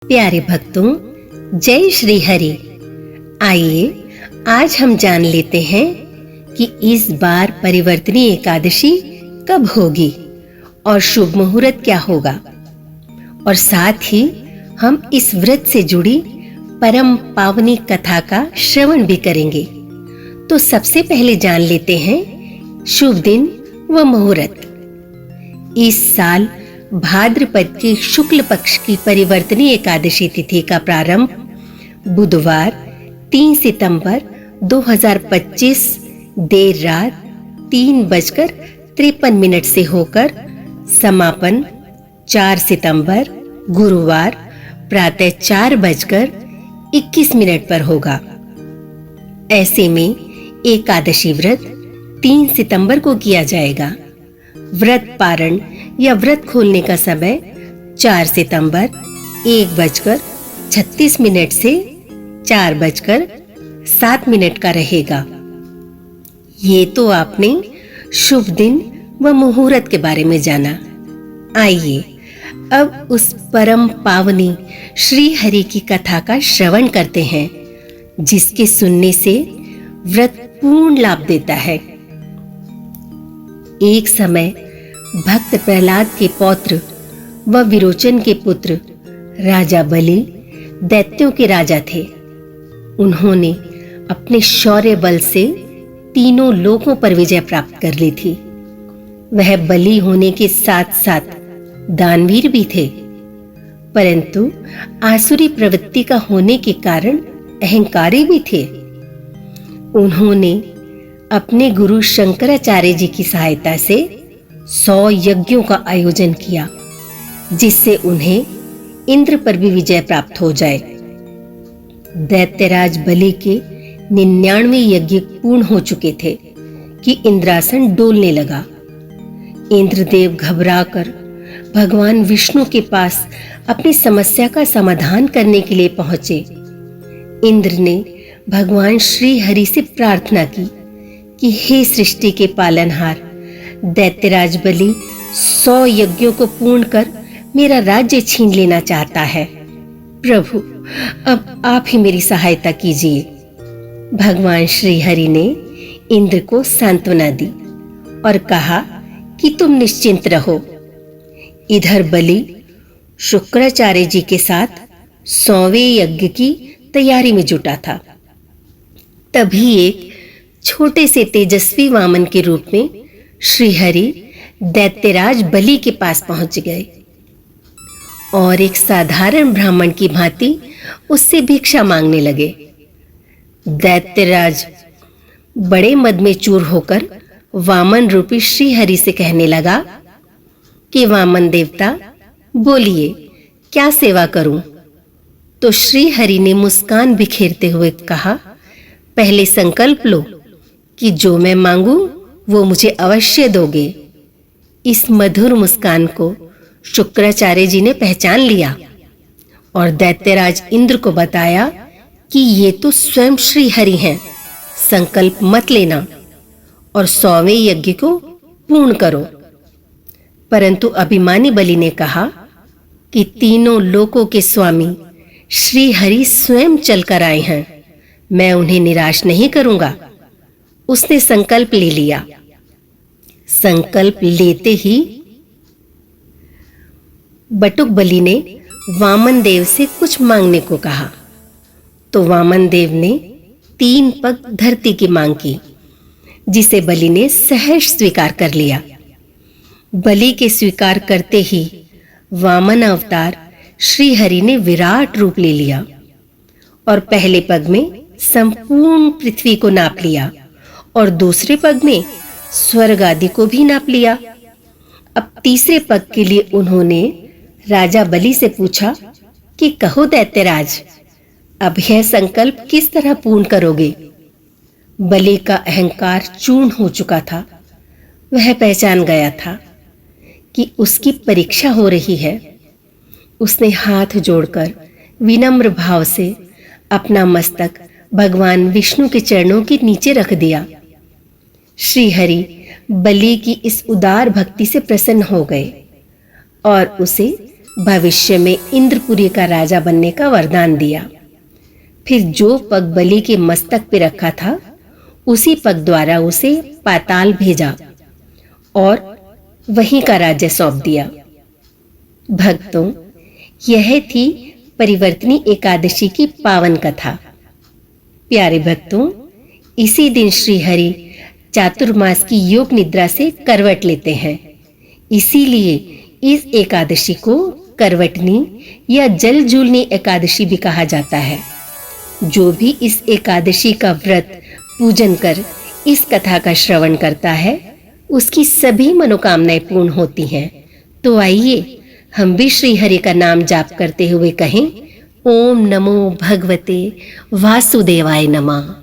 प्यारे भक्तों, जय श्री हरि। आइए आज हम जान लेते हैं कि इस बार परिवर्तनी एकादशी कब होगी और शुभ मुहूर्त क्या होगा, और साथ ही हम इस व्रत से जुड़ी परम पावनी कथा का श्रवण भी करेंगे। तो सबसे पहले जान लेते हैं शुभ दिन व मुहूर्त। इस साल भाद्रपद के शुक्ल पक्ष की परिवर्तनी एकादशी तिथि का प्रारंभ बुधवार 3 सितंबर 2025 देर रात 3:53 से होकर समापन 4 सितंबर गुरुवार प्रातः 4:21 पर होगा। ऐसे में एकादशी व्रत 3 सितंबर को किया जाएगा। व्रत पारण या व्रत खोलने का समय 4 सितंबर 1:36 से 4:07 का रहेगा। ये तो आपने शुभ दिन व मुहूर्त के बारे में जाना। आइए अब उस परम पावनी श्री हरि की कथा का श्रवण करते हैं, जिसके सुनने से व्रत पूर्ण लाभ देता है। एक समय भक्त प्रहलाद के पौत्र व विरोचन के पुत्र राजा बलि दैत्यों के राजा थे। उन्होंने अपने शौर्य बल से तीनों लोकों पर विजय प्राप्त कर ली थी। वह बलि होने के साथ साथ दानवीर भी थे, परंतु आसुरी प्रवृत्ति का होने के कारण अहंकारी भी थे। उन्होंने अपने गुरु शंकराचार्य जी की सहायता से 100 यज्ञों का आयोजन किया, जिससे उन्हें इंद्र पर भी विजय प्राप्त हो जाए। दैत्यराज बलि के 99 यज्ञ पूर्ण हो चुके थे कि इंद्रासन डोलने लगा। इंद्रदेव घबराकर भगवान विष्णु के पास अपनी समस्या का समाधान करने के लिए पहुंचे। इंद्र ने भगवान श्री हरि से प्रार्थना की कि हे सृष्टि के पालनहार, दैत्यराज बलि 100 यज्ञों को पूर्ण कर मेरा राज्य छीन लेना चाहता है। प्रभु, अब आप ही मेरी सहायता कीजिए। भगवान श्री हरि ने इंद्र को सांत्वना दी और कहा कि तुम निश्चिंत रहो। इधर बलि शुक्राचार्य जी के साथ 100वें यज्ञ की तैयारी में जुटा था। तभी एक छोटे से तेजस्वी वामन के रूप में श्री हरि दैत्यराज बलि के पास पहुंच गए और एक साधारण ब्राह्मण की भांति उससे भिक्षा मांगने लगे। दैत्यराज बड़े मद में चूर होकर वामन रूपी श्री हरि से कहने लगा कि वामन देवता, बोलिए क्या सेवा करूं? तो श्री हरि ने मुस्कान बिखेरते हुए कहा, पहले संकल्प लो कि जो मैं मांगू वो मुझे अवश्य दोगे। इस मधुर मुस्कान को शुक्राचार्य जी ने पहचान लिया और दैत्यराज इंद्र को बताया कि ये तो स्वयं श्री हरि हैं, संकल्प मत लेना और 100वें यज्ञ को पूर्ण करो। परंतु अभिमानी बलि ने कहा कि तीनों लोकों के स्वामी श्री हरि स्वयं चलकर आए हैं, मैं उन्हें निराश नहीं करूंगा। उसने संकल्प ले लिया। संकल्प लेते ही बटुक बलि ने वामन देव से कुछ मांगने को कहा, तो वामन देव ने 3 पग धरती की मांग की, जिसे बलि ने सहर्ष स्वीकार कर लिया। बलि के स्वीकार करते ही वामन अवतार श्री हरि ने विराट रूप ले लिया और पहले पग में संपूर्ण पृथ्वी को नाप लिया और दूसरे पग में स्वर्ग आदि को भी नाप लिया। अब तीसरे पग के लिए उन्होंने राजा बलि से पूछा कि कहो दैत्यराज, अब यह संकल्प किस तरह पूर्ण करोगे? बलि का अहंकार चूर्ण हो चुका था। वह पहचान गया था कि उसकी परीक्षा हो रही है। उसने हाथ जोड़कर विनम्र भाव से अपना मस्तक भगवान विष्णु के चरणों के नीचे रख दिया। श्री हरि बलि की इस उदार भक्ति से प्रसन्न हो गए और उसे भविष्य में इंद्रपुरी का राजा बनने का वरदान दिया। फिर जो पग बलि के मस्तक पे रखा था उसी पग द्वारा उसे पाताल भेजा और वहीं का राज्य सौंप दिया। भक्तों, यह थी परिवर्तनी एकादशी की पावन कथा। प्यारे भक्तों, इसी दिन श्री हरि चातुर्मास की योग निद्रा से करवट लेते हैं। इसीलिए इस एकादशी को करवटनी या जल झूलनी एकादशी भी कहा जाता है। जो भी इस एकादशी का व्रत पूजन कर इस कथा का श्रवण करता है उसकी सभी मनोकामनाएं पूर्ण होती हैं। तो आइए हम भी श्री हरि का नाम जाप करते हुए कहें, ओम नमो भगवते वासुदेवाय नमः।